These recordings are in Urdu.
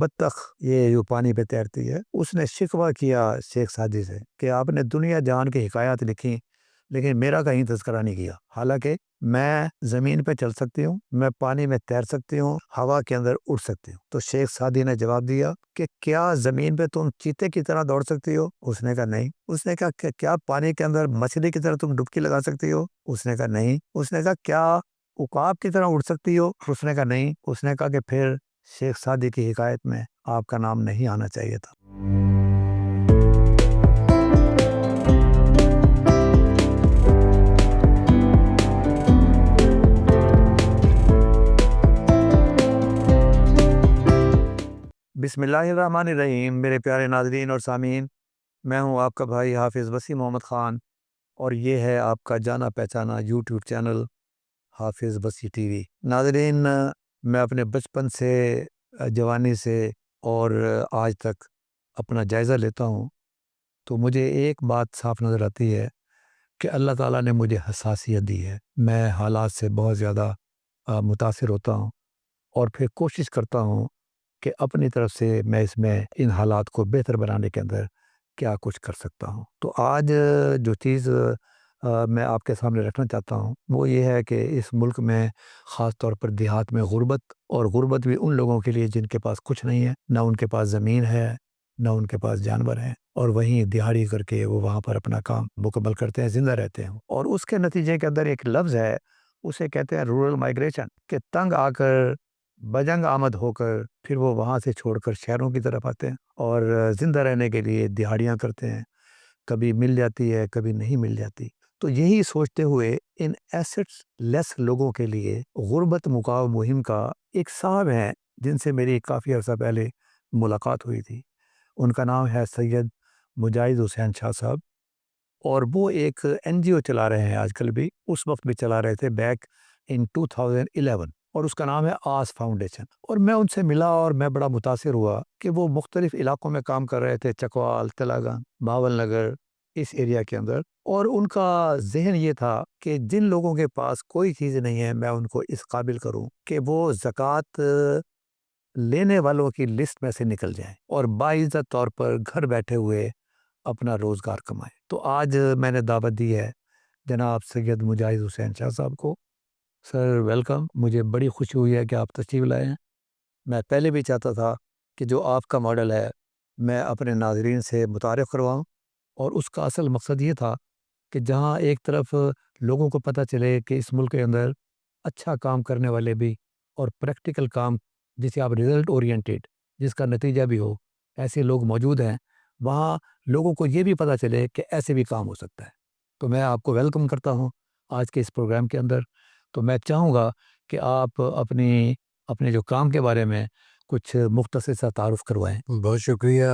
بطخ یہ جو پانی پہ تیرتی ہے، اس نے شکوہ کیا شیخ سعدی سے کہ آپ نے دنیا جہان کی حکایات لکھی لیکن میرا کہیں تذکرہ نہیں کیا، حالانکہ میں زمین پہ چل سکتی ہوں، میں پانی میں تیر سکتی ہوں، ہوا کے اندر اڑ سکتی ہوں۔ تو شیخ سعدی نے جواب دیا کہ کیا زمین پہ تم چیتے کی طرح دوڑ سکتی ہو؟ اس نے کہا نہیں۔ اس نے کہا کہ کیا پانی کے اندر مچھلی کی طرح تم ڈبکی لگا سکتی ہو؟ اس نے کہا نہیں۔ اس نے کہا کیا عقاب کی طرح اڑ سکتی ہو؟ اس نے کہا نہیں۔ اس نے کہا کہ پھر شیخ سعدی کی حکایت میں آپ کا نام نہیں آنا چاہیے تھا۔ بسم اللہ الرحمن الرحیم۔ میرے پیارے ناظرین اور سامعین، میں ہوں آپ کا بھائی حافظ وسیم محمد خان، اور یہ ہے آپ کا جانا پہچانا یوٹیوب چینل حافظ وسیم ٹی وی۔ ناظرین، میں اپنے بچپن سے، جوانی سے اور آج تک اپنا جائزہ لیتا ہوں تو مجھے ایک بات صاف نظر آتی ہے کہ اللہ تعالیٰ نے مجھے حساسیت دی ہے۔ میں حالات سے بہت زیادہ متاثر ہوتا ہوں اور پھر کوشش کرتا ہوں کہ اپنی طرف سے میں ان حالات کو بہتر بنانے کے اندر کیا کچھ کر سکتا ہوں۔ تو آج جو چیز میں آپ کے سامنے رکھنا چاہتا ہوں وہ یہ ہے کہ اس ملک میں خاص طور پر دیہات میں غربت بھی ان لوگوں کے لیے جن کے پاس کچھ نہیں ہے، نہ ان کے پاس زمین ہے، نہ ان کے پاس جانور ہیں، اور وہیں دیہڑی کر کے وہ وہاں پر اپنا کام مکمل کرتے ہیں، زندہ رہتے ہیں۔ اور اس کے نتیجے کے اندر ایک لفظ ہے، اسے کہتے ہیں رورل مائگریشن، کہ تنگ آ کر، بجنگ آمد ہو کر پھر وہ وہاں سے چھوڑ کر شہروں کی طرف آتے ہیں اور زندہ رہنے کے لیے دہاڑیاں کرتے ہیں، کبھی مل جاتی ہے کبھی نہیں مل جاتی۔ تو یہی سوچتے ہوئے ان ایسٹس لیس لوگوں کے لیے غربت مکاؤ مہم کا ایک صاحب ہیں جن سے میری کافی عرصہ پہلے ملاقات ہوئی تھی، ان کا نام ہے سید مجاہد حسین شاہ صاحب، اور وہ ایک NGO چلا رہے ہیں آج کل بھی، اس وقت بھی چلا رہے تھے بیک ان 2011، اور اس کا نام ہے آس فاؤنڈیشن۔ اور میں ان سے ملا اور میں بڑا متاثر ہوا کہ وہ مختلف علاقوں میں کام کر رہے تھے، چکوال، تلاگن، باول نگر، اس ایریا کے اندر، اور ان کا ذہن یہ تھا کہ جن لوگوں کے پاس کوئی چیز نہیں ہے میں ان کو اس قابل کروں کہ وہ زکوٰۃ لینے والوں کی لسٹ میں سے نکل جائیں اور باعزت طور پر گھر بیٹھے ہوئے اپنا روزگار کمائیں۔ تو آج میں نے دعوت دی ہے جناب سید مجاہد حسین شاہ صاحب کو۔ سر ویلکم، مجھے بڑی خوشی ہوئی ہے کہ آپ تشریف لائے ہیں۔ میں پہلے بھی چاہتا تھا کہ جو آپ کا ماڈل ہے میں اپنے ناظرین سے متعارف کرواؤں، اور اس کا اصل مقصد یہ تھا کہ جہاں ایک طرف لوگوں کو پتہ چلے کہ اس ملک کے اندر اچھا کام کرنے والے بھی اور پریکٹیکل کام جسے آپ ریزلٹ اورینٹیڈ، جس کا نتیجہ بھی ہو، ایسے لوگ موجود ہیں، وہاں لوگوں کو یہ بھی پتہ چلے کہ ایسے بھی کام ہو سکتا ہے۔ تو میں آپ کو ویلکم کرتا ہوں آج کے اس پروگرام کے اندر۔ تو میں چاہوں گا کہ آپ اپنے جو کام کے بارے میں کچھ مختصر سا تعارف کروائیں۔ بہت شکریہ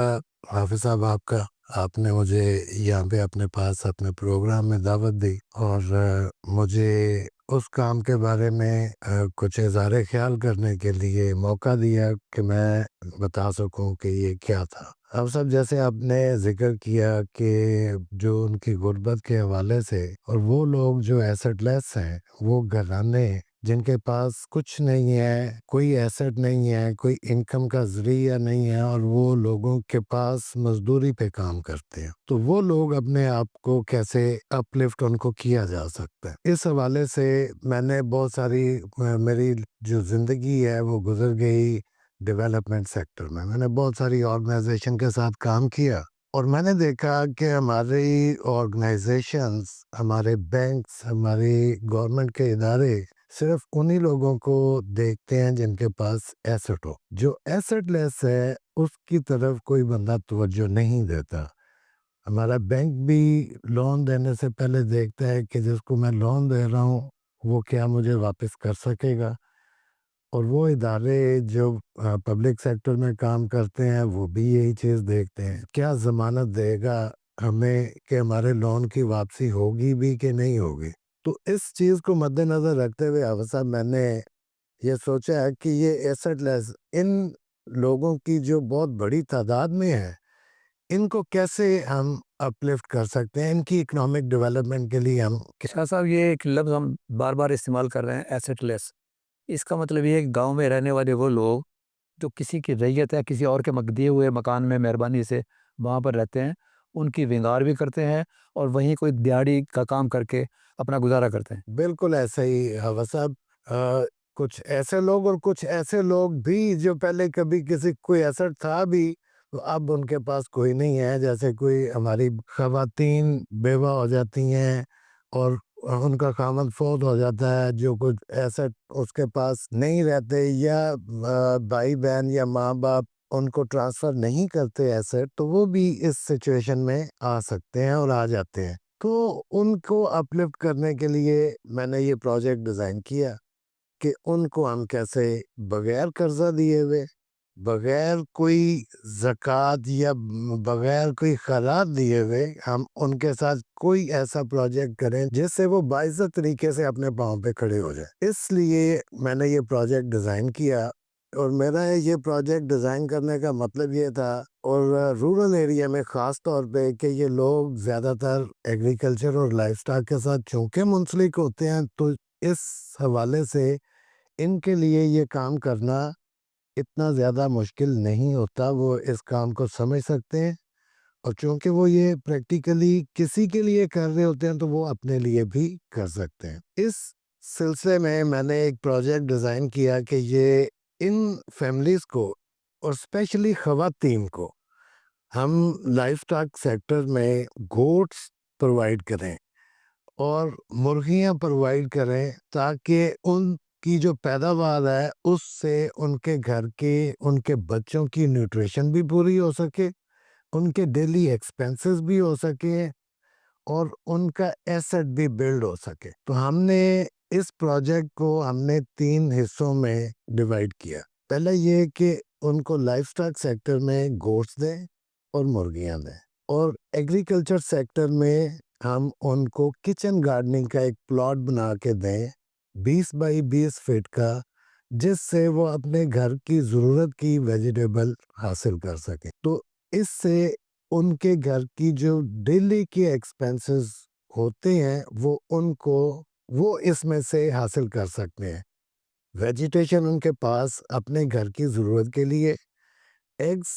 حافظ صاحب آپ کا، آپ نے مجھے یہاں پہ اپنے پاس اپنے پروگرام میں دعوت دی اور مجھے اس کام کے بارے میں کچھ اظہار خیال کرنے کے لیے موقع دیا کہ میں بتا سکوں کہ یہ کیا تھا۔ اب سب جیسے آپ نے ذکر کیا کہ جو ان کی غربت کے حوالے سے، اور وہ لوگ جو ایسٹ لیس ہیں، وہ گھرانے جن کے پاس کچھ نہیں ہے، کوئی ایسٹ نہیں ہے، کوئی انکم کا ذریعہ نہیں ہے، اور وہ لوگوں کے پاس مزدوری پہ کام کرتے ہیں، تو وہ لوگ اپنے آپ کو کیسے اپ لفٹ ان کو کیا جا سکتا ہے۔ اس حوالے سے میں نے بہت ساری، میری جو زندگی ہے وہ گزر گئی ڈیولپمنٹ سیکٹر میں نے بہت ساری آرگنائزیشن کے ساتھ کام کیا، اور میں نے دیکھا کہ ہماری آرگنائزیشنز، ہمارے بینکس، ہماری گورنمنٹ کے ادارے صرف انہی لوگوں کو دیکھتے ہیں جن کے پاس ایسٹ ہو۔ جو ایسٹ لیس ہے اس کی طرف کوئی بندہ توجہ نہیں دیتا۔ ہمارا بینک بھی لون دینے سے پہلے دیکھتا ہے کہ جس کو میں لون دے رہا ہوں وہ کیا مجھے واپس کر سکے گا، اور وہ ادارے جو پبلک سیکٹر میں کام کرتے ہیں وہ بھی یہی چیز دیکھتے ہیں، کیا ضمانت دے گا ہمیں کہ ہمارے لون کی واپسی ہوگی بھی کہ نہیں ہوگی۔ تو اس چیز کو مد نظر رکھتے ہوئے حافظ صاحب میں نے یہ سوچا ہے کہ یہ ایسٹ لیس ان لوگوں کی جو بہت بڑی تعداد میں ہے، ان کو کیسے ہم اپ لفٹ کر سکتے ہیں، ان کی اکنامک ڈیولپمنٹ کے لیے ہم۔ شاہ صاحب، یہ ایک لفظ ہم بار بار استعمال کر رہے ہیں، ایسٹ لیس۔ اس کا مطلب یہ ہے کہ گاؤں میں رہنے والے وہ لوگ جو کسی کی ریت ہے، کسی اور کے دیے ہوئے مکان میں مہربانی سے وہاں پر رہتے ہیں، ان کی ونگار بھی کرتے ہیں اور وہیں کوئی دیہڑی کا کام کر کے اپنا گزارا کرتے ہیں۔ بالکل ایسا ہی حافظ صاحب، کچھ ایسے لوگ اور کچھ ایسے لوگ بھی جو پہلے کبھی کسی کوئی ایسٹ تھا بھی، اب ان کے پاس کوئی نہیں ہے، جیسے کوئی ہماری خواتین بیوہ ہو جاتی ہیں اور ان کا خامد فوت ہو جاتا ہے، جو کچھ ایسٹ اس کے پاس نہیں رہتے، یا بھائی بہن یا ماں باپ ان کو ٹرانسفر نہیں کرتے ایسٹ، تو وہ بھی اس سچویشن میں آ سکتے ہیں اور آ جاتے ہیں۔ تو ان کو اپلفٹ کرنے کے لیے میں نے یہ پروجیکٹ ڈیزائن کیا کہ ان کو ہم کیسے بغیر قرضہ دیے ہوئے، بغیر کوئی زکوٰۃ یا بغیر کوئی خیرات دیے ہوئے، ہم ان کے ساتھ کوئی ایسا پروجیکٹ کریں جس سے وہ باعزت طریقے سے اپنے پاؤں پہ کھڑے ہو جائیں۔ اس لیے میں نے یہ پروجیکٹ ڈیزائن کیا، اور میرا یہ پروجیکٹ ڈیزائن کرنے کا مطلب یہ تھا، اور رورل ایریا میں خاص طور پہ، کہ یہ لوگ زیادہ تر ایگریکلچر اور لائف سٹاک کے ساتھ چونکہ منسلک ہوتے ہیں، تو اس حوالے سے ان کے لیے یہ کام کرنا اتنا زیادہ مشکل نہیں ہوتا، وہ اس کام کو سمجھ سکتے ہیں، اور چونکہ وہ یہ پریکٹیکلی کسی کے لیے کر رہے ہوتے ہیں تو وہ اپنے لیے بھی کر سکتے ہیں۔ اس سلسلے میں نے ایک پروجیکٹ ڈیزائن کیا کہ یہ ان فیملیز کو، اور اسپیشلی خواتین کو، ہم لائف سٹاک سیکٹر میں گوٹس پرووائڈ کریں اور مرغیاں پرووائڈ کریں، تاکہ ان کی جو پیداوار ہے اس سے ان کے گھر کے، ان کے بچوں کی نیوٹریشن بھی پوری ہو سکے، ان کے ڈیلی ایکسپینسز بھی ہو سکے، اور ان کا ایسٹ بھی بلڈ ہو سکے۔ تو ہم نے اس پروجیکٹ کو ہم نے 3 حصوں میں ڈیوائیڈ کیا۔ پہلا یہ کہ ان کو لائف سٹاک سیکٹر میں گوٹس دیں اور مرغیاں دیں، اور ایگریکلچر سیکٹر میں ہم ان کو کچن گارڈننگ کا ایک پلاٹ بنا کے دیں 20 بائی 20 فٹ کا، جس سے وہ اپنے گھر کی ضرورت کی ویجیٹیبل حاصل کر سکیں۔ تو اس سے ان کے گھر کی جو ڈیلی کے ایکسپینسز ہوتے ہیں وہ اس میں سے حاصل کر سکتے ہیں۔ ویجیٹیشن ان کے پاس اپنے گھر کی ضرورت کے لیے، ایگز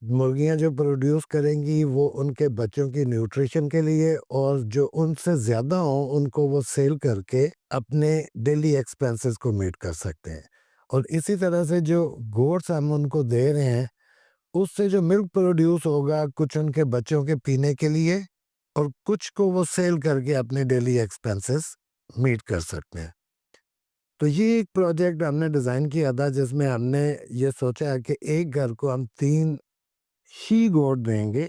مرغیاں جو پروڈیوس کریں گی وہ ان کے بچوں کی نیوٹریشن کے لیے، اور جو ان سے زیادہ ہوں ان کو وہ سیل کر کے اپنے ڈیلی ایکسپینسز کو میٹ کر سکتے ہیں۔ اور اسی طرح سے جو گوٹس ہم ان کو دے رہے ہیں، اس سے جو ملک پروڈیوس ہوگا، کچھ ان کے بچوں کے پینے کے لیے، اور کچھ کو وہ سیل کر کے اپنے ڈیلی ایکسپینسز میٹ کر سکتے ہیں۔ تو یہ ایک پروجیکٹ ہم نے ڈیزائن کیا تھا، جس میں ہم نے یہ سوچا کہ ایک گھر کو ہم 3 شی گوٹ دیں گے،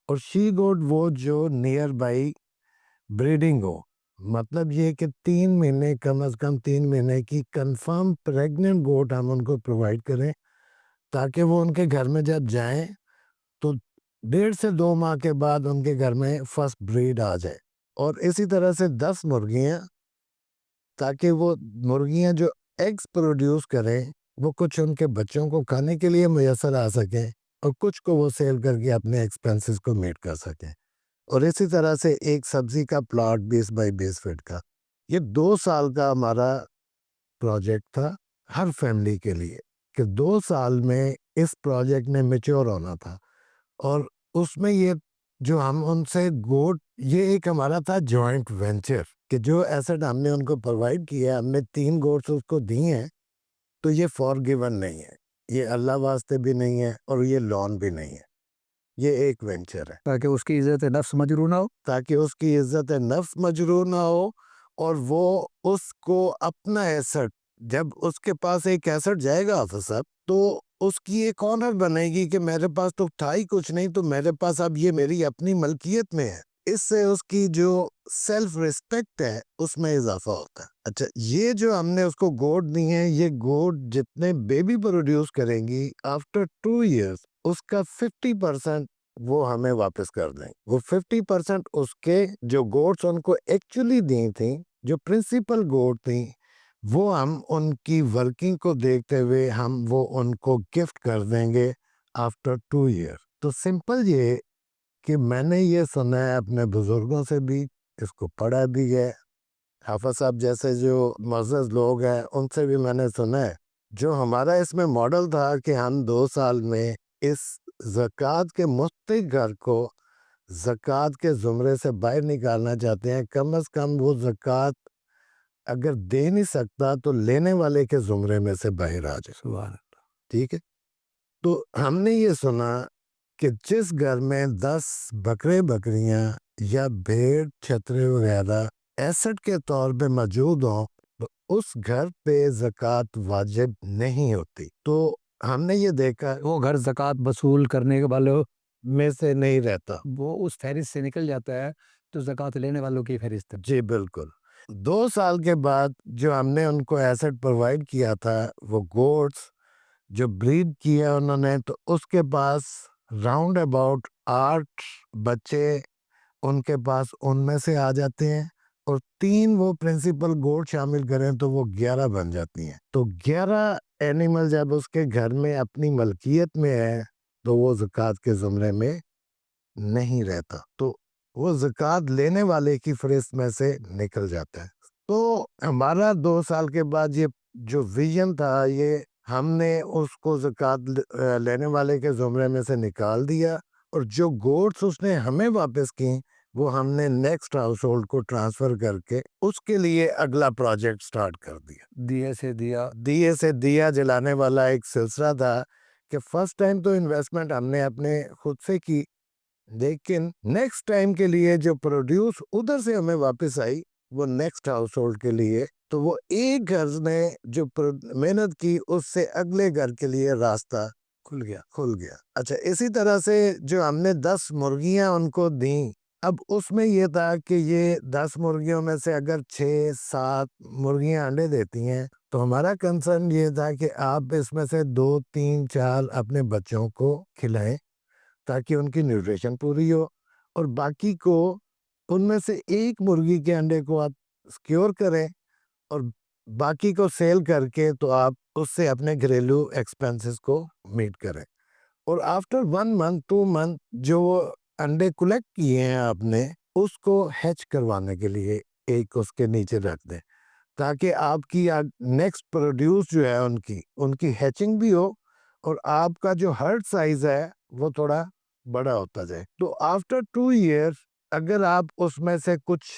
اور شی گوٹ وہ جو نیئر بائی بریڈنگ ہو، مطلب یہ کہ 3 مہینے، کم از کم 3 مہینے کی کنفرم پریگننٹ گوٹ ہم ان کو پرووائڈ کریں، تاکہ وہ ان کے گھر میں جب جائیں تو 1.5 سے 2 ماہ کے بعد ان کے گھر میں فرسٹ بریڈ آ جائے۔ اور اسی طرح سے 10 مرغیاں، تاکہ وہ مرغیاں جو ایگز پروڈیوس کریں وہ کچھ ان کے بچوں کو کھانے کے لیے میسر آ سکیں، اور کچھ کو وہ سیل کر کے اپنے ایکسپینسز کو میٹ کر سکیں۔ اور اسی طرح سے ایک سبزی کا پلاٹ 20 بائی 20 فٹ کا۔ یہ 2 سال کا ہمارا پروجیکٹ تھا ہر فیملی کے لیے، کہ 2 سال میں اس پروجیکٹ نے میچور ہونا تھا۔ اور اس میں یہ جو ہم ان سے گوٹ، یہ ایک ہمارا تھا جوائنٹ وینچر، کہ جو ایسٹ ہم نے ان کو پرووائڈ کیا، ہم نے 3 گوٹس اس کو دی ہیں، تو یہ فار گیون نہیں ہے، یہ اللہ واسطے بھی نہیں ہے، اور یہ لون بھی نہیں ہے، یہ ایک وینچر ہے، تاکہ اس کی عزت نفس مجروح نہ ہو۔ تاکہ اس کی عزت نفس مجروح نہ ہو، اور وہ اس کو اپنا ایسٹ، جب اس کے پاس ایک ایسٹ جائے گا حافظ صاحب، تو اس کی ایک آنر بنے گی کہ میرے پاس تو تھا ہی کچھ نہیں، تو میرے پاس اب یہ میری اپنی ملکیت میں ہے۔ اس سے اس کی جو سیلف ریسپیکٹ ہے اس میں اضافہ ہوتا ہے۔ اچھا، یہ جو ہم نے اس کو گوٹ دی ہیں، یہ گوٹ جتنے بیبی پروڈیوس کریں گی آفٹر 2 ایئرس، اس کا 50% وہ ہمیں واپس کر دیں۔ وہ 50% اس کے جو گوٹس ان کو ایکچولی دی تھیں، جو پرنسپل گوٹ تھیں، وہ ہم ان کی ورکنگ کو دیکھتے ہوئے ہم وہ ان کو گفٹ کر دیں گے آفٹر 2 ایئر۔ تو سمپل یہ کہ میں نے یہ سنا ہے اپنے بزرگوں سے بھی، اس کو پڑھا بھی ہے، حافظ صاحب جیسے جو معزز لوگ ہیں ان سے بھی میں نے سنا ہے، جو ہمارا اس میں ماڈل تھا کہ ہم 2 سال میں اس زکوٰۃ کے مستحق گھر کو زکوٰۃ کے زمرے سے باہر نکالنا چاہتے ہیں. کم از کم وہ زکوٰۃ اگر دے نہیں سکتا تو لینے والے کے زمرے میں سے باہر آ جائے. سبحان اللہ. ٹھیک ہے. تو ہم نے یہ سنا کہ جس گھر میں 10 بکرے بکریاں یا بھیڑ چھترے وغیرہ ایسٹ کے طور پہ موجود ہوں تو اس گھر پہ زکوٰۃ واجب نہیں ہوتی. تو ہم نے یہ دیکھا وہ گھر زکوٰۃ وصول کرنے والوں میں سے نہیں رہتا. وہ اس فہرست سے نکل جاتا ہے تو زکوٰۃ لینے والوں کی فہرست ہے. جی بالکل. 2 سال کے بعد جو ہم نے ان کو ایسٹ پرووائڈ کیا تھا وہ گوڈس جو بریڈ کیا انہوں نے تو اس کے پاس راؤنڈ اباؤٹ 8 بچے ان کے پاس ان میں سے آ جاتے ہیں اور 3 وہ پرنسپل گوڈ شامل کریں تو وہ 11 بن جاتی ہیں. تو 11 اینیمل جب اس کے گھر میں اپنی ملکیت میں ہے تو وہ زکوٰۃ کے زمرے میں نہیں رہتا. تو وہ زکوٰۃ لینے والے کی فہرست میں سے نکل جاتا ہے. تو ہمارا 2 سال کے بعد یہ جو ویژن تھا یہ ہم نے اس کو زکوٰۃ لینے والے کے زمرے میں سے نکال دیا اور جو گوڈس اس نے ہمیں واپس کی وہ ہم نے نیکسٹ ہاؤس ہولڈ کو ٹرانسفر کر کے اس کے لیے اگلا پروجیکٹ سٹارٹ کر دیا. دیے سے دیا جلانے والا ایک سلسلہ تھا کہ فرسٹ ٹائم تو انویسٹمنٹ ہم نے اپنے خود سے کی لیکن نیکسٹ ٹائم کے لیے جو پروڈیوس ادھر سے ہمیں واپس آئی وہ نیکسٹ ہاؤس ہولڈ کے لیے. تو وہ ایک گھر نے جو محنت کی اس سے اگلے گھر کے لیے راستہ کھل گیا. اچھا اسی طرح سے جو ہم نے 10 مرغیاں ان کو دیں اب اس میں یہ تھا کہ یہ 10 مرغیوں میں سے اگر 6-7 مرغیاں انڈے دیتی ہیں تو ہمارا کنسرن یہ تھا کہ آپ اس میں سے 2-3-4 اپنے بچوں کو کھلائیں تاکہ ان کی نیوٹریشن پوری ہو اور باقی کو ان میں سے ایک مرغی کے انڈے کو آپ سکیور کریں اور باقی کو سیل کر کے تو آپ اس سے اپنے گھریلو ایکسپینسز کو میٹ کریں. اور آفٹر 1 month 2 month جو انڈے کلیکٹ کیے ہیں آپ نے اس کو ہیچ کروانے کے لیے ایک اس کے نیچے رکھ دیں تاکہ آپ کی نیکسٹ پروڈیوس جو ہے ان کی ہیچنگ بھی ہو اور آپ کا جو ہرٹ سائز ہے وہ تھوڑا بڑا ہوتا جائے. تو آفٹر 2 years اگر آپ اس میں سے کچھ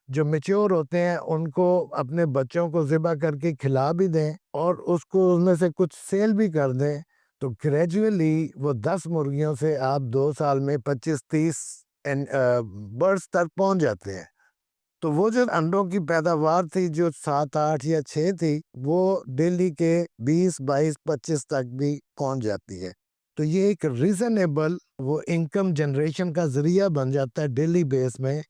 جو میچور ہوتے ہیں ان کو اپنے بچوں کو ذبح کر کے کھلا بھی دیں اور اس کو ان میں سے کچھ سیل بھی کر دیں تو گریجولی وہ 10 مرغیوں سے آپ 2 سال میں 25-30 برڈز تک پہنچ جاتے ہیں. تو وہ جو انڈوں کی پیداوار تھی جو 7-8 یا 6 تھی وہ ڈیلی کے 20-22-25 تک بھی پہنچ جاتی ہے. تو یہ ایک ریزنیبل وہ انکم جنریشن کا ذریعہ بن جاتا ہے ڈیلی بیس میں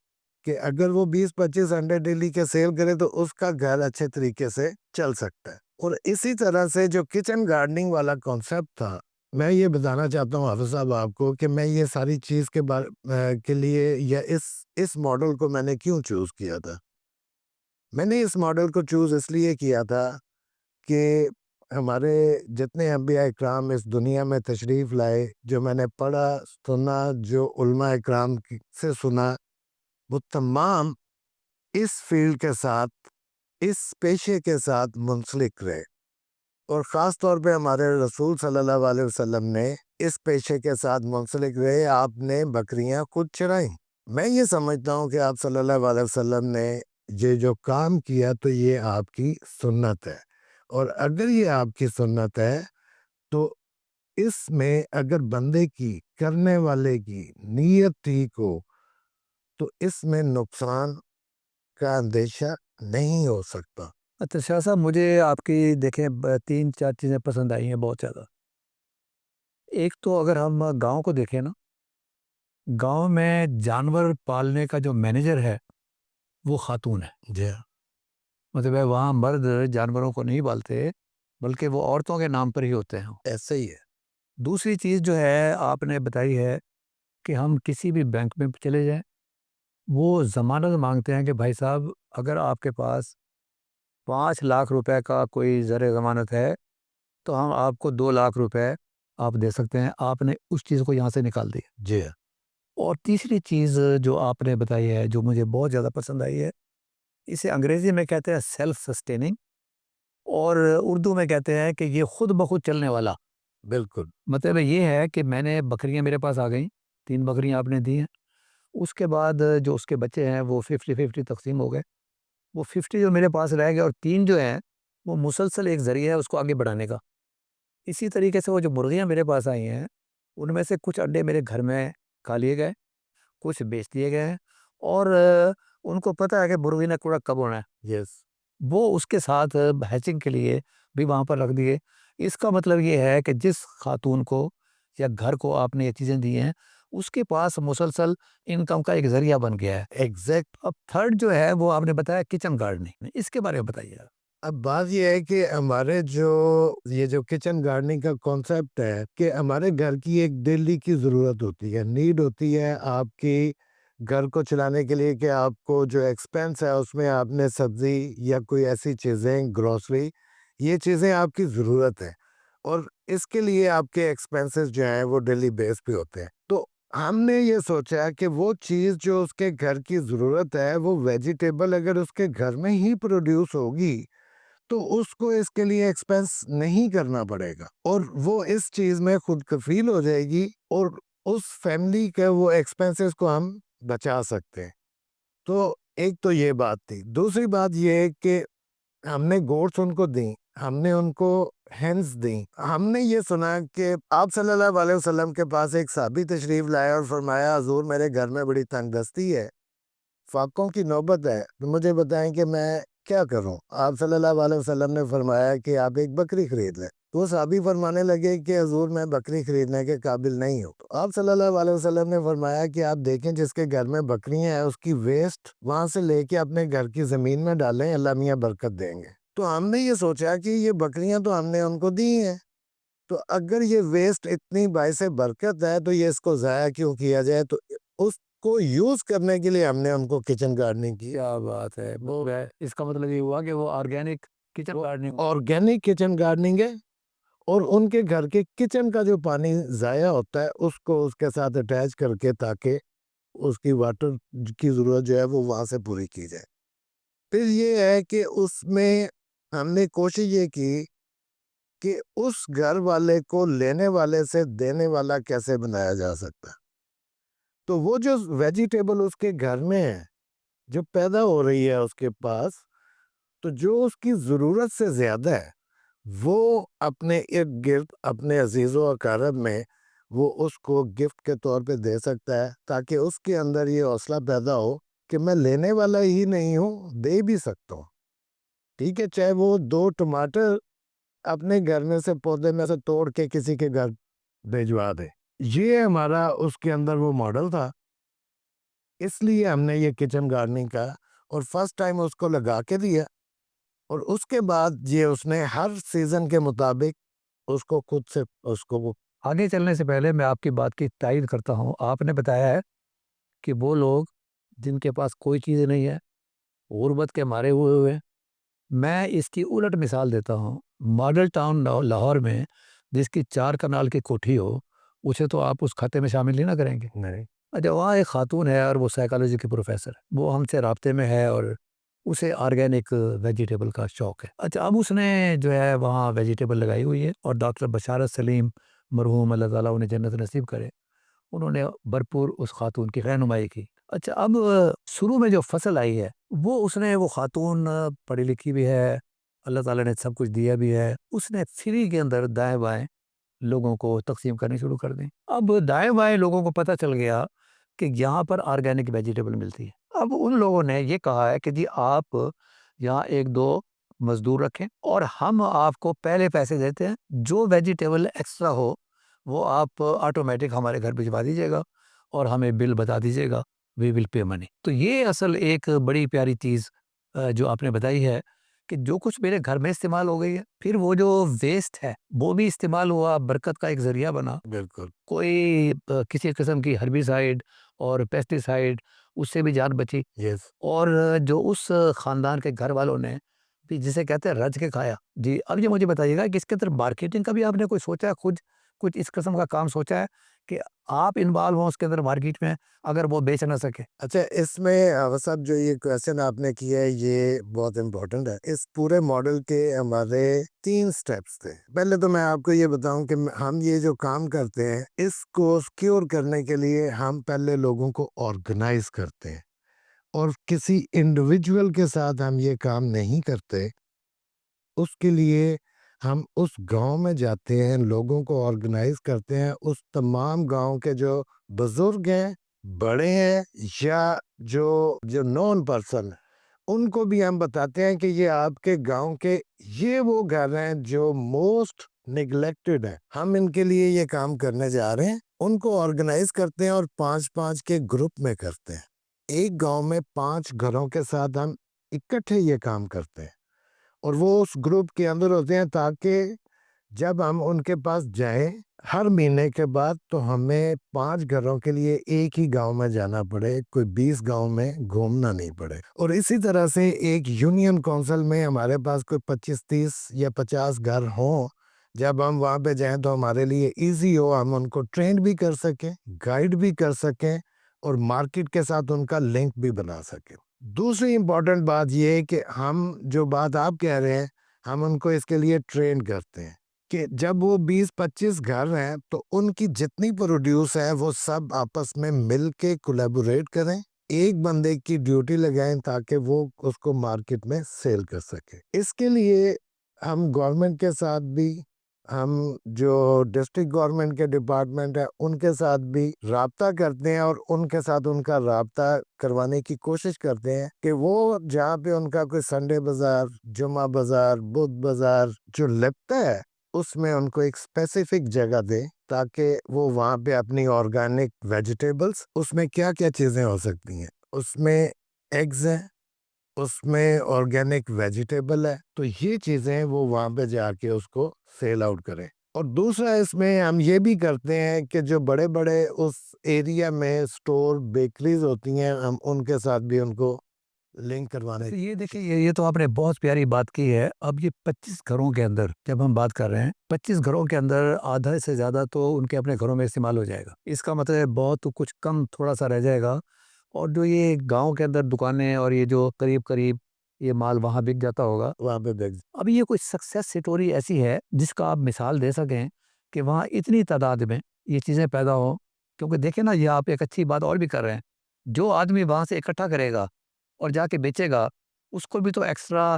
کہ اگر وہ 20-25 انڈے ڈیلی کے سیل کرے تو اس کا گھر اچھے طریقے سے چل سکتا ہے. اور اسی طرح سے جو کچن گارڈننگ والا کانسیپٹ تھا میں یہ بتانا چاہتا ہوں حافظ صاحب آپ کو کہ میں یہ ساری چیز کے لیے یا اس ماڈل کو میں نے کیوں چوز کیا تھا. میں نے اس ماڈل کو چوز اس لیے کیا تھا کہ ہمارے جتنے انبیاء اکرام اس دنیا میں تشریف لائے جو میں نے پڑھا سنا جو علماء اکرام سے سنا وہ تمام اس فیلڈ کے ساتھ اس پیشے کے ساتھ منسلک رہے اور خاص طور پہ ہمارے رسول صلی اللہ علیہ وسلم نے اس پیشے کے ساتھ منسلک رہے. آپ نے بکریاں خود چرائیں. میں یہ سمجھتا ہوں کہ آپ صلی اللہ علیہ وسلم نے یہ جو کام کیا تو یہ آپ کی سنت ہے اور اگر یہ آپ کی سنت ہے تو اس میں اگر بندے کی کرنے والے کی نیت ٹھیک ہو تو اس میں نقصان کا اندیشہ نہیں ہو سکتا. اچھا شاہ صاحب مجھے آپ کی دیکھیں 3-4 چیزیں پسند آئی ہیں بہت زیادہ. ایک تو اگر ہم گاؤں کو دیکھیں نا گاؤں میں جانور پالنے کا جو مینیجر ہے وہ خاتون ہے. جی مطلب ہے وہاں مرد جانوروں کو نہیں پالتے بلکہ وہ عورتوں کے نام پر ہی ہوتے ہیں. ایسا ہی ہے. دوسری چیز جو ہے آپ نے بتائی ہے کہ ہم کسی بھی بینک میں چلے جائیں وہ ضمانت مانگتے ہیں کہ بھائی صاحب اگر آپ کے پاس 5 لاکھ روپے کا کوئی زر ضمانت ہے تو ہم آپ کو 2 لاکھ روپے آپ دے سکتے ہیں. آپ نے اس چیز کو یہاں سے نکال دیا. جی اور تیسری چیز جو آپ نے بتائی ہے جو مجھے بہت زیادہ پسند آئی ہے اسے انگریزی میں کہتے ہیں سیلف سسٹیننگ اور اردو میں کہتے ہیں کہ یہ خود بخود چلنے والا. بالکل. مطلب یہ ہے کہ میں نے بکریاں میرے پاس آ گئیں, 3 بکریاں آپ نے دی ہیں, اس کے بعد جو اس کے بچے ہیں وہ 50-50 تقسیم ہو گئے. وہ 50 جو میرے پاس رہ گئے اور 3 جو ہیں وہ مسلسل ایک ذریعہ ہے اس کو آگے بڑھانے کا. اسی طریقے سے وہ جو مرغیاں میرے پاس آئی ہیں ان میں سے کچھ انڈے میرے گھر میں کھا لیے گئے, کچھ بیچ دیے گئے ہیں, اور ان کو پتہ ہے کہ مرغی نے کوڑا کب ہونا ہے, یس. وہ اس کے ساتھ ہیچنگ کے لیے بھی وہاں پر رکھ دیے. اس کا مطلب یہ ہے کہ جس خاتون کو یا گھر کو آپ نے یہ چیزیں دی ہیں اس کے پاس مسلسل انکم کا ایک ذریعہ بن گیا ہے. ایگزیکٹ. اب تھرڈ جو ہے وہ آپ نے بتایا کچن گارڈننگ, اس کے بارے میں بتائیے. اب بات یہ ہے کہ ہمارے یہ جو کچن گارڈننگ کا کانسیپٹ ہے کہ ہمارے گھر کی ایک ڈیلی کی ضرورت ہوتی ہے, نیڈ ہوتی ہے آپ کی گھر کو چلانے کے لیے, کہ آپ کو جو ایکسپینس ہے اس میں آپ نے سبزی یا کوئی ایسی چیزیں, گروسری, یہ چیزیں آپ کی ضرورت ہے, اور اس کے لیے آپ کے ایکسپینسز جو ہیں وہ ڈیلی بیس پہ ہوتے ہیں. تو ہم نے یہ سوچا کہ وہ چیز جو اس کے گھر کی ضرورت ہے وہ ویجیٹیبل اگر اس کے گھر میں ہی پروڈیوس ہوگی تو اس کو اس کے لیے ایکسپینس نہیں کرنا پڑے گا, اور وہ اس چیز میں خود کفیل ہو جائے گی, اور اس فیملی کے وہ ایکسپینسز کو ہم بچا سکتے ہیں. تو ایک تو یہ بات تھی. دوسری بات یہ ہے کہ ہم نے گوٹس ان کو دیں, ہم نے ان کو ہینس دیں. ہم نے یہ سنا کہ آپ صلی اللہ علیہ وسلم کے پاس ایک صحابی تشریف لائے اور فرمایا حضور میرے گھر میں بڑی تنگ دستی ہے, فاقوں کی نوبت ہے, تو مجھے بتائیں کہ میں کیا کروں. آپ صلی اللہ علیہ وسلم نے فرمایا کہ آپ ایک بکری خرید لیں. تو وہ صحابی فرمانے لگے کہ حضور میں بکری خریدنے کے قابل نہیں ہوں. تو آپ صلی اللہ علیہ وسلم نے فرمایا کہ آپ دیکھیں جس کے گھر میں بکریاں ہیں اس کی ویسٹ وہاں سے لے کے اپنے گھر کی زمین میں ڈالیں, اللہ میاں برکت دیں گے. تو ہم نے یہ سوچا کہ یہ بکریاں تو ہم نے ان کو دی ہیں, تو اگر یہ ویسٹ اتنی باعث برکت ہے تو یہ اس کو ضائع کیوں کیا جائے. تو اس کو یوز کرنے کے لیے ہم نے ان کو کچن گارڈننگ کی. کیا بات ہے, وہ ہے اس کا مطلب یہ ہوا کہ وہ organic kitchen gardening, organic kitchen gardening ہے, اور ان کے گھر کے کچن کا جو پانی ضائع ہوتا ہے اس کو اس کے ساتھ اٹیچ کر کے تاکہ اس کی واٹر کی ضرورت جو ہے وہ وہاں سے پوری کی جائے. پھر یہ ہے کہ اس میں ہم نے کوشش یہ کی کہ اس گھر والے کو لینے والے سے دینے والا کیسے بنایا جا سکتا ہے. تو وہ جو ویجیٹیبل اس کے گھر میں ہے جو پیدا ہو رہی ہے اس کے پاس, تو جو اس کی ضرورت سے زیادہ ہے وہ اپنے ارد گرد اپنے عزیز و اقارب میں وہ اس کو گفٹ کے طور پہ دے سکتا ہے, تاکہ اس کے اندر یہ حوصلہ پیدا ہو کہ میں لینے والا ہی نہیں ہوں, دے بھی سکتا ہوں. ٹھیک ہے, چاہے وہ 2 ٹماٹر اپنے گھر میں سے پودے میں سے توڑ کے کسی کے گھر بھیجوا دے. یہ ہمارا اس کے اندر وہ ماڈل تھا, اس لیے ہم نے یہ کچن گارڈننگ کا اور فرسٹ ٹائم اس کو لگا کے دیا, اور اس کے بعد یہ اس نے ہر سیزن کے مطابق اس کو خود سے اس کو. آگے چلنے سے پہلے میں آپ کی بات کی تائید کرتا ہوں. آپ نے بتایا ہے کہ وہ لوگ جن کے پاس کوئی چیز نہیں ہے, غربت کے مارے ہوئے, میں اس کی الٹ مثال دیتا ہوں. ماڈل ٹاؤن لاہور میں جس کی 4 کنال کی کوٹھی ہو, اسے تو آپ اس کھاتے میں شامل نہیں نہ کریں گے. نہیں. اچھا, وہاں ایک خاتون ہے اور وہ سائیکالوجی کی پروفیسر ہے, وہ ہم سے رابطے میں ہے اور اسے آرگینک ویجیٹیبل کا شوق ہے. اچھا, اب اس نے جو ہے وہاں ویجیٹیبل لگائی ہوئی ہے, اور ڈاکٹر بشارت سلیم مرحوم اللہ تعالیٰ انہیں جنت نصیب کرے, انہوں نے بھرپور اس خاتون کی رہنمائی کی. اچھا, اب شروع میں جو فصل آئی ہے وہ خاتون پڑھی لکھی بھی ہے, اللہ تعالیٰ نے سب کچھ دیا بھی ہے, اس نے فری کے اندر دائیں بائیں لوگوں کو تقسیم کرنی شروع کر دیں. اب دائیں بائیں لوگوں کو پتہ چل گیا کہ یہاں پر آرگینک ویجیٹیبل ملتی ہے. اب ان لوگوں نے یہ کہا ہے کہ جی آپ یہاں 1-2 مزدور رکھیں اور ہم آپ کو پہلے پیسے دیتے ہیں, جو ویجیٹیبل ایکسٹرا ہو وہ آپ آٹومیٹک ہمارے گھر بھجوا دیجیے گا اور ہمیں بل بتا دیجیے گا, وی ول پے منی. تو یہ اصل ایک بڑی پیاری چیز جو آپ نے بتائی ہے کہ جو کچھ میرے گھر میں استعمال ہو گئی ہے, پھر وہ جو ویسٹ ہے وہ بھی استعمال ہوا, برکت کا ایک ذریعہ بنا. بالکل. کوئی کسی قسم کی ہربیسائڈ اور پیسٹیسائڈ اس سے بھی جان بچی. یس. اور جو اس خاندان کے گھر والوں نے بھی جسے کہتے ہیں رج کے کھایا. جی, اب یہ مجھے بتائیے گا کہ اس کے اندر مارکیٹنگ کا بھی آپ نے کوئی سوچا ہے, خود کچھ اس قسم کا کام سوچا ہے کہ آپ انوالو ہوں اس کے اندر مارکیٹ میں اگر وہ بیچ نہ سکے؟ اچھا، اس میں صاحب جو یہ کویشچن آپ نے کیا ہے یہ بہت امپورٹنٹ ہے. اس پورے ماڈل کے ہمارے 3 سٹیپس تھے. پہلے تو میں آپ کو یہ بتاؤں کہ ہم یہ جو کام کرتے ہیں اس کو سیکیور کرنے کے لیے ہم پہلے لوگوں کو آرگنائز کرتے ہیں، اور کسی انڈیویجول کے ساتھ ہم یہ کام نہیں کرتے. اس کے لیے ہم اس گاؤں میں جاتے ہیں، لوگوں کو آرگنائز کرتے ہیں. اس تمام گاؤں کے جو بزرگ ہیں، بڑے ہیں، یا جو جو نون پرسن، ان کو بھی ہم بتاتے ہیں کہ یہ آپ کے گاؤں کے یہ وہ گھر ہیں جو موسٹ نگلیکٹڈ ہیں، ہم ان کے لیے یہ کام کرنے جا رہے ہیں. ان کو آرگنائز کرتے ہیں اور 5 کے گروپ میں کرتے ہیں. ایک گاؤں میں 5 گھروں کے ساتھ ہم اکٹھے یہ کام کرتے ہیں، اور وہ اس گروپ کے اندر ہوتے ہیں تاکہ جب ہم ان کے پاس جائیں ہر مہینے کے بعد تو ہمیں 5 گھروں کے لیے ایک ہی گاؤں میں جانا پڑے، کوئی 20 گاؤں میں گھومنا نہیں پڑے. اور اسی طرح سے ایک یونین کونسل میں ہمارے پاس کوئی 25-30 یا 50 گھر ہوں. جب ہم وہاں پہ جائیں تو ہمارے لیے ایزی ہو، ہم ان کو ٹرین بھی کر سکیں، گائیڈ بھی کر سکیں، اور مارکیٹ کے ساتھ ان کا لنک بھی بنا سکیں. دوسری امپورٹنٹ بات یہ ہے کہ ہم جو بات آپ کہہ رہے ہیں ہم ان کو اس کے لیے ٹرین کرتے ہیں کہ جب وہ 20-25 گھر ہیں تو ان کی جتنی پروڈیوس ہے وہ سب آپس میں مل کے کولیبوریٹ کریں، ایک بندے کی ڈیوٹی لگائیں تاکہ وہ اس کو مارکیٹ میں سیل کر سکے. اس کے لیے ہم گورنمنٹ کے ساتھ بھی، ہم جو ڈسٹرکٹ گورنمنٹ کے ڈپارٹمنٹ ہیں ان کے ساتھ بھی رابطہ کرتے ہیں، اور ان کے ساتھ ان کا رابطہ کروانے کی کوشش کرتے ہیں کہ وہ جہاں پہ ان کا کوئی سنڈے بازار، جمعہ بازار، بدھ بازار جو لگتا ہے اس میں ان کو ایک اسپیسیفک جگہ دے تاکہ وہ وہاں پہ اپنی آرگینک ویجیٹیبلز، اس میں کیا کیا چیزیں ہو سکتی ہیں، اس میں ایگز ہیں، اس میں آرگینک ویجیٹیبل ہے، تو یہ چیزیں وہ وہاں پہ جا کے اس کو سیل آؤٹ کریں. اور دوسرا اس میں ہم یہ بھی کرتے ہیں کہ جو بڑے بڑے اس ایریا میں سٹور بیکریز ہوتی ہیں ہم ان کے ساتھ بھی ان کو لنک کروانے. یہ دیکھیں، یہ تو آپ نے بہت پیاری بات کی ہے. اب یہ 25 گھروں کے اندر جب ہم بات کر رہے ہیں، 25 گھروں کے اندر آدھا سے زیادہ تو ان کے اپنے گھروں میں استعمال ہو جائے گا. اس کا مطلب بہت کچھ کم تھوڑا سا رہ جائے گا. اور جو یہ گاؤں کے اندر دکانیں اور یہ جو قریب قریب یہ مال وہاں بک جاتا ہوگا، وہاں پہ دیکھ. اب یہ کوئی سکسیس سٹوری ایسی ہے جس کا آپ مثال دے سکیں کہ وہاں اتنی تعداد میں یہ چیزیں پیدا ہوں؟ کیونکہ دیکھیں نا، یہ آپ ایک اچھی بات اور بھی کر رہے ہیں. جو آدمی وہاں سے اکٹھا کرے گا اور جا کے بیچے گا، اس کو بھی تو ایکسٹرا،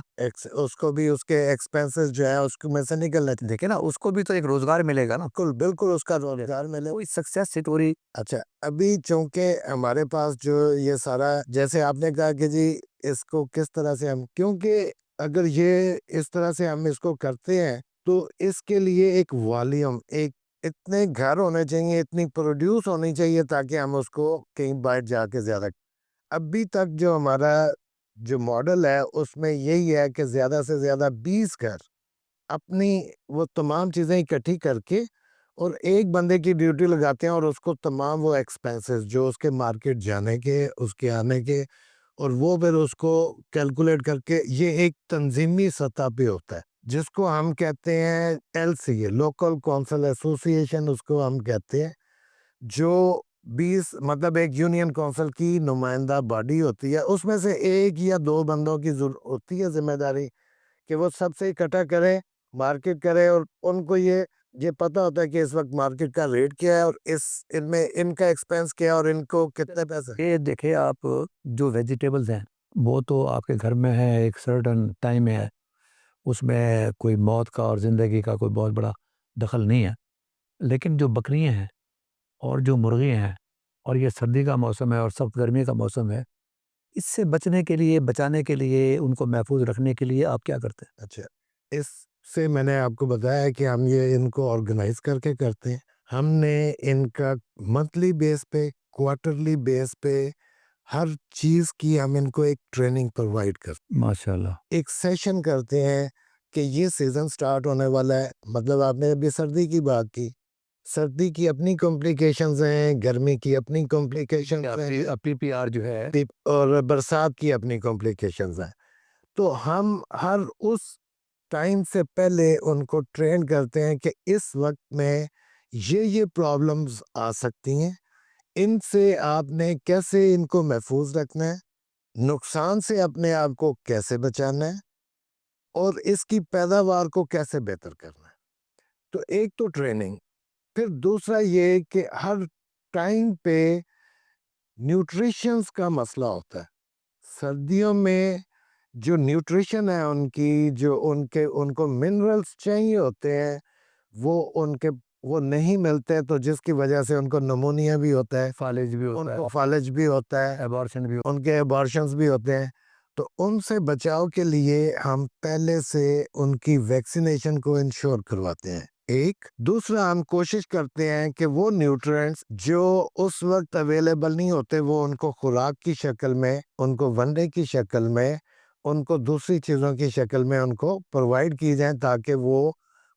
اس کو بھی اس کے ایکسپینسز جو ہے اس میں سے نکلنا چاہیے. دیکھیں نا، اس کو بھی تو ایک روزگار ملے گا نا. بالکل بالکل اس کا روزگار ملے. کوئی سکسیس سٹوری. اچھا، ابھی چونکہ ہمارے پاس جو یہ سارا جیسے آپ نے کہا کہ جی اس کو کس طرح سے ہم، کیونکہ اگر یہ اس طرح سے ہم اس کو کرتے ہیں تو اس کے لیے ایک والیوم، ایک اتنے گھر ہونے چاہیے، اتنی پروڈیوس ہونی چاہیے تاکہ ہم اس کو کہیں باہر جا کے زیادہ. ابھی تک جو ہمارا جو ماڈل ہے اس میں یہی ہے کہ زیادہ سے زیادہ 20 گھر اپنی وہ تمام چیزیں اکٹھی کر کے اور ایک بندے کی ڈیوٹی لگاتے ہیں، اور اس کو تمام وہ ایکسپینسز جو اس کے مارکیٹ جانے کے، اس کے آنے کے، اور وہ پھر اس کو کیلکولیٹ کر کے یہ ایک تنظیمی سطح پہ ہوتا ہے جس کو ہم کہتے ہیں LCA، لوکل کونسل ایسوسی ایشن اس کو ہم کہتے ہیں، جو 20 مطلب ایک یونین کونسل کی نمائندہ باڈی ہوتی ہے. اس میں سے 1 یا 2 بندوں کی ضرورت ہوتی ہے ذمہ داری کہ وہ سب سے اکٹھا کرے، مارکیٹ کرے، اور ان کو یہ پتہ ہوتا ہے کہ اس وقت مارکیٹ کا ریٹ کیا ہے اور ان میں ان کا ایکسپینس کیا ہے اور ان کو کتنے پیسے. یہ دیکھیں آپ، جو ویجیٹیبلز ہیں وہ تو آپ کے گھر میں ہیں، ایک سرٹن ٹائم ہے، اس میں کوئی موت کا اور زندگی کا کوئی بہت بڑا دخل نہیں ہے. لیکن جو بکریاں ہیں اور جو مرغیاں ہیں، اور یہ سردی کا موسم ہے اور سخت گرمی کا موسم ہے، اس سے بچنے کے لیے، بچانے کے لیے، ان کو محفوظ رکھنے کے لیے آپ کیا کرتے ہیں؟ اچھا، اس سے میں نے آپ کو بتایا کہ ہم یہ ان کو آرگنائز کر کے کرتے ہیں. ہم نے ان کا منتھلی بیس پہ، کوارٹرلی بیس پہ ہر چیز کی ہم ان کو ایک ٹریننگ پرووائڈ کرتے ہیں. ماشاءاللہ. ایک سیشن کرتے ہیں کہ یہ سیزن سٹارٹ ہونے والا ہے. مطلب آپ نے ابھی سردی کی بات کی، سردی کی اپنی کمپلیکیشنز ہیں، گرمی کی اپنی کمپلیکیشنز ہیں، PPR جو ہے، اور برسات کی اپنی کمپلیکیشنز ہیں. تو ہم ہر اس ٹائم سے پہلے ان کو ٹرین کرتے ہیں کہ اس وقت میں یہ پرابلمز آ سکتی ہیں، ان سے آپ نے کیسے ان کو محفوظ رکھنا ہے، نقصان سے اپنے آپ کو کیسے بچانا ہے، اور اس کی پیداوار کو کیسے بہتر کرنا ہے۔ تو ایک تو ٹریننگ، پھر دوسرا یہ کہ ہر ٹائم پہ نیوٹریشنز کا مسئلہ ہوتا ہے۔ سردیوں میں جو نیوٹریشن ہے ان کی، جو ان کو منرلز چاہیے ہوتے ہیں، وہ نہیں ملتے، تو جس کی وجہ سے ان کو نمونیا بھی ہوتا ہے، فالج بھی ان ہوتا کو فالج بھی ہوتا ہے، ایبارشن بھی ان کے ایبارشنز بھی ہوتے ہیں۔ تو ان سے بچاؤ کے لیے ہم پہلے سے ان کی ویکسینیشن کو انشور کرواتے ہیں۔ ایک دوسرا، ہم کوشش کرتے ہیں کہ وہ نیوٹرینٹس جو اس وقت اویلیبل نہیں ہوتے، وہ ان کو خوراک کی شکل میں، ان کو ونڈے کی شکل میں، ان کو دوسری چیزوں کی شکل میں ان کو پرووائڈ کی جائیں، تاکہ وہ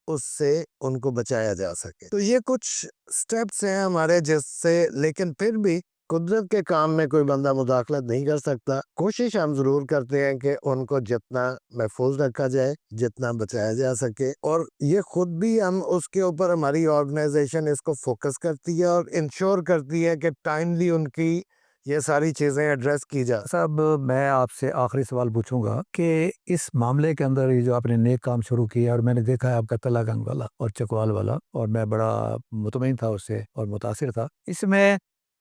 اس سے ان کو بچایا جا سکے۔ تو یہ کچھ سٹیپس ہیں ہمارے، جس سے، لیکن پھر بھی قدرت کے کام میں کوئی بندہ مداخلت نہیں کر سکتا۔ کوشش ہم ضرور کرتے ہیں کہ ان کو جتنا محفوظ رکھا جائے، جتنا بچایا جا سکے، اور یہ خود بھی ہم اس کے اوپر، ہماری آرگنائزیشن اس کو فوکس کرتی ہے اور انشور کرتی ہے کہ ٹائملی ان کی یہ ساری چیزیں ایڈریس کی جا۔ صاحب میں آپ سے آخری سوال پوچھوں گا کہ اس معاملے کے اندر یہ جو آپ نے نیک کام شروع کیا، اور میں نے دیکھا ہے آپ کا تلا گنگ والا اور چکوال والا، اور میں بڑا مطمئن تھا اس سے اور متاثر تھا، اس میں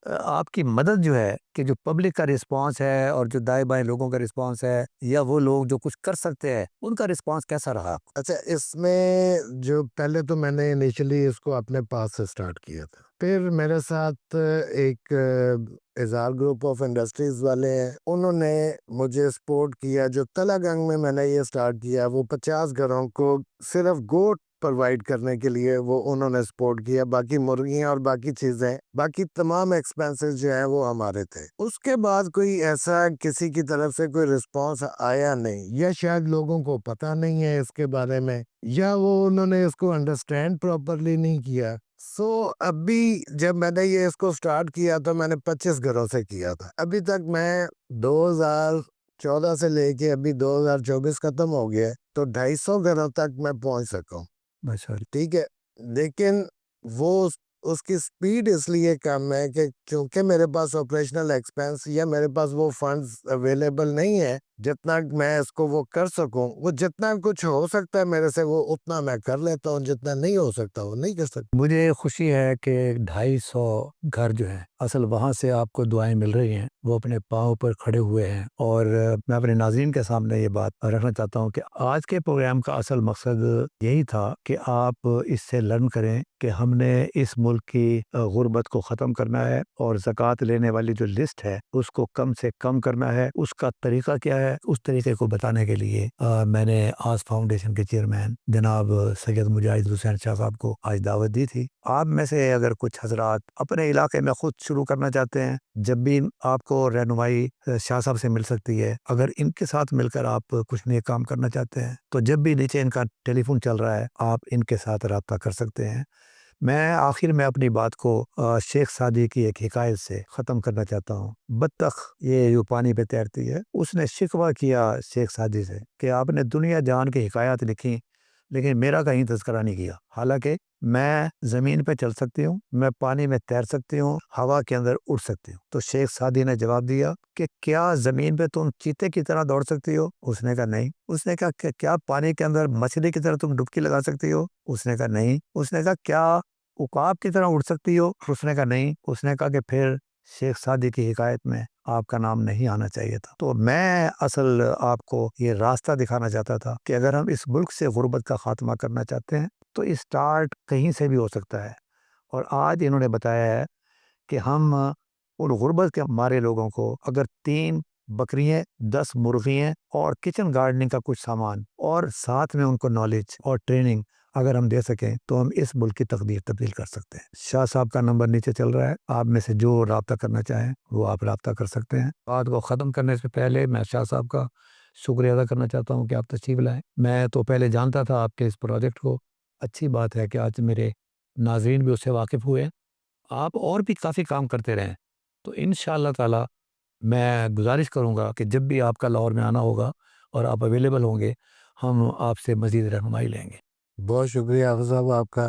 آپ کی مدد جو ہے کہ جو پبلک کا رسپانس ہے اور جو دائیں بائیں لوگوں کا رسپانس ہے، یا وہ لوگ جو کچھ کر سکتے ہیں، ان کا رسپانس کیسا رہا؟ اچھا، اس میں جو پہلے تو میں نے انیشلی اس کو اپنے پاس سے سٹارٹ کیا تھا، پھر میرے ساتھ ایک اظہار گروپ آف انڈسٹریز والے ہیں، انہوں نے مجھے سپورٹ کیا۔ جو تلا گنگ میں نے یہ سٹارٹ کیا، وہ 50 گھروں کو صرف گوٹ پرووائڈ کرنے کے لیے وہ انہوں نے سپورٹ کیا، باقی مرغیاں اور باقی چیزیں، باقی تمام ایکسپینسز جو ہیں وہ ہمارے تھے۔ اس کے بعد کوئی ایسا کسی کی طرف سے کوئی رسپانس آیا نہیں، یا شاید لوگوں کو پتہ نہیں ہے اس کے بارے میں، یا وہ انہوں نے اس کو انڈرسٹینڈ پراپرلی نہیں کیا۔ ابھی جب میں نے یہ اس کو سٹارٹ کیا تو میں نے 25 گھروں سے کیا تھا۔ ابھی تک میں 2014 سے لے کے ابھی 2024 ختم ہو گیا، تو 250 گھروں تک میں پہنچ سکا ہوں۔ ٹھیک ہے، لیکن وہ اس کی سپیڈ اس لیے کم ہے کہ چونکہ میرے پاس آپریشنل ایکسپینس یا میرے پاس وہ فنڈز اویلیبل نہیں ہے جتنا میں اس کو وہ کر سکوں۔ وہ جتنا کچھ ہو سکتا ہے میرے سے، وہ اتنا میں کر لیتا ہوں، جتنا نہیں ہو سکتا وہ نہیں کر سکتا۔ مجھے خوشی ہے کہ 250 گھر جو ہیں، اصل وہاں سے آپ کو دعائیں مل رہی ہیں، وہ اپنے پاؤں پر کھڑے ہوئے ہیں، اور میں اپنے ناظرین کے سامنے یہ بات رکھنا چاہتا ہوں کہ آج کے پروگرام کا اصل مقصد یہی تھا کہ آپ اس سے لرن کریں کہ ہم نے اس ملک کی غربت کو ختم کرنا ہے، اور زکوٰۃ لینے والی جو لسٹ ہے اس کو کم سے کم کرنا ہے۔ اس کا طریقہ کیا ہے، اس طریقے کو بتانے کے لیے میں نے آس فاؤنڈیشن کے چیئرمین جناب سید مجاہد حسین شاہ صاحب کو آج دعوت دی تھی۔ آپ میں سے اگر کچھ حضرات اپنے علاقے میں خود شروع کرنا چاہتے ہیں، جب بھی آپ کو رہنمائی شاہ صاحب سے مل سکتی ہے، اگر ان کے ساتھ مل کر آپ کچھ نیک کام کرنا چاہتے ہیں، تو جب بھی نیچے ان کا ٹیلی فون چل رہا ہے، آپ ان کے ساتھ رابطہ کر سکتے ہیں۔ میں آخر میں اپنی بات کو شیخ سعدی کی ایک حکایت سے ختم کرنا چاہتا ہوں۔ بطخ یہ جو پانی پہ تیرتی ہے، اس نے شکوہ کیا شیخ سعدی سے کہ آپ نے دنیا جان کی حکایات لکھی، لیکن میرا کہیں تذکرہ نہیں کیا، حالانکہ میں زمین پہ چل سکتی ہوں، میں پانی میں تیر سکتی ہوں، ہوا کے اندر اڑ سکتی ہوں۔ تو شیخ سعدی نے جواب دیا کہ کیا زمین پہ تم چیتے کی طرح دوڑ سکتی ہو؟ اس نے کہا نہیں۔ اس نے کہا کہ کیا پانی کے اندر مچھلی کی طرح تم ڈبکی لگا سکتی ہو؟ اس نے کہا نہیں۔ اس نے کہا کیا عقاب کی طرح اڑ سکتی ہو؟ اس نے کہا نہیں۔ اس نے کہا کہ پھر شیخ سعدی کی حکایت میں آپ کا نام نہیں آنا چاہیے تھا۔ تو میں اصل آپ کو یہ راستہ دکھانا چاہتا تھا کہ اگر ہم اس ملک سے غربت کا خاتمہ کرنا چاہتے ہیں تو اسٹارٹ کہیں سے بھی ہو سکتا ہے، اور آج انہوں نے بتایا ہے کہ ہم ان غربت کے مارے لوگوں کو اگر 3 بکریاں، 10 مرغیاں اور کچن گارڈننگ کا کچھ سامان، اور ساتھ میں ان کو نالج اور ٹریننگ اگر ہم دے سکیں تو ہم اس ملک کی تقدیر تبدیل کر سکتے ہیں۔ شاہ صاحب کا نمبر نیچے چل رہا ہے، آپ میں سے جو رابطہ کرنا چاہیں وہ آپ رابطہ کر سکتے ہیں۔ بات کو ختم کرنے سے پہلے میں شاہ صاحب کا شکریہ ادا کرنا چاہتا ہوں کہ آپ تشریف لائیں۔ میں تو پہلے جانتا تھا آپ کے اس پروجیکٹ کو، اچھی بات ہے کہ آج میرے ناظرین بھی اس سے واقف ہوئے۔ آپ اور بھی کافی کام کرتے رہیں، تو انشاءاللہ تعالی میں گزارش کروں گا کہ جب بھی آپ کا لاہور میں آنا ہوگا اور آپ اویلیبل ہوں گے، ہم آپ سے مزید رہنمائی لیں گے۔ بہت شکریہ حافظ صاحب آپ کا،